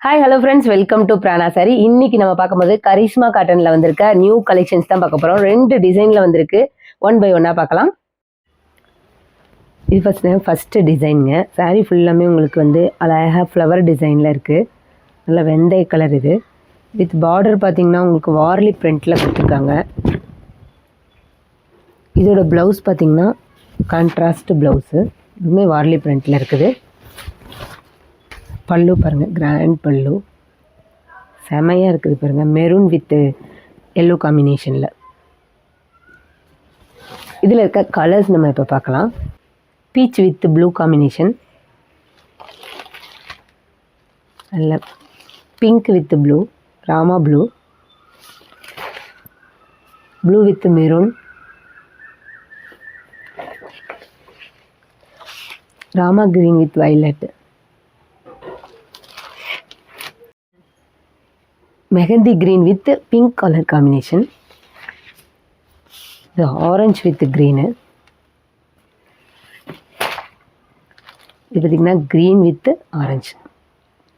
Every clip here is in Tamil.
Hi hello friends, welcome to Prana sari. இன்னைக்கு நம்ம பார்க்கும்போது கரிஷ்மா காட்டனில் வந்திருக்க நியூ கலெக்ஷன்ஸ் தான் பார்க்க போகிறோம். 2 டிசைனில் வந்திருக்கு. 1 by 1 பார்க்கலாம். இது ஃபஸ்ட்டு டிசைனுங்க. சாரீ ஃபுல்லாமே உங்களுக்கு அழகாக ஃப்ளவர் டிசைனில் இருக்குது. நல்ல வெந்தய கலர். இது வித் பார்டர் பார்த்திங்கன்னா உங்களுக்கு வார்லி பிரிண்டில் கொடுத்துருக்காங்க. இதோட ப்ளவுஸ் பார்த்திங்கன்னா கான்ட்ராஸ்ட் ப்ளவுஸு, இதுவுமே வார்லி பிரிண்டில் இருக்குது. பல்லு பாருங்கள், கிராண்ட் பல்லு செமையாக இருக்குது பாருங்கள். மெரூன் வித் எல்லோ காம்பினேஷனில். இதில் இருக்க கலர்ஸ் நம்ம இப்போ பார்க்கலாம். பீச் வித் ப்ளூ காம்பினேஷன், நல்ல pink with blue, Rama blue, blue with maroon, Rama green with violet, mehndi green with pink colour combination, இது ஆரஞ்சு வித் க்ரீனு, இது பார்த்திங்கன்னா green with orange.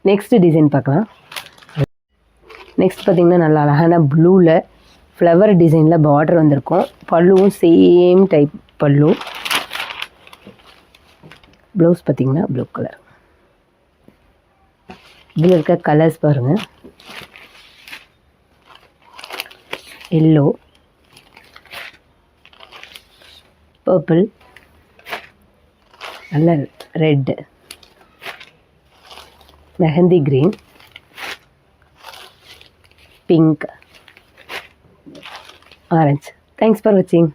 Next design பார்க்கலாம். நெக்ஸ்ட் பார்த்திங்கன்னா நல்ல அழகான ப்ளூவில் ஃப்ளவர் டிசைனில் பார்டர் வந்திருக்கும். பல்லுவும் சேம் டைப் பல்லு. ப்ளவுஸ் பார்த்திங்கன்னா ப்ளூ கலர். இதில் இருக்க கலர்ஸ் பாருங்கள். எல்லோ, பர்பிள், நல்ல red, mehndi green, pink, orange. Thanks for வாட்சிங்.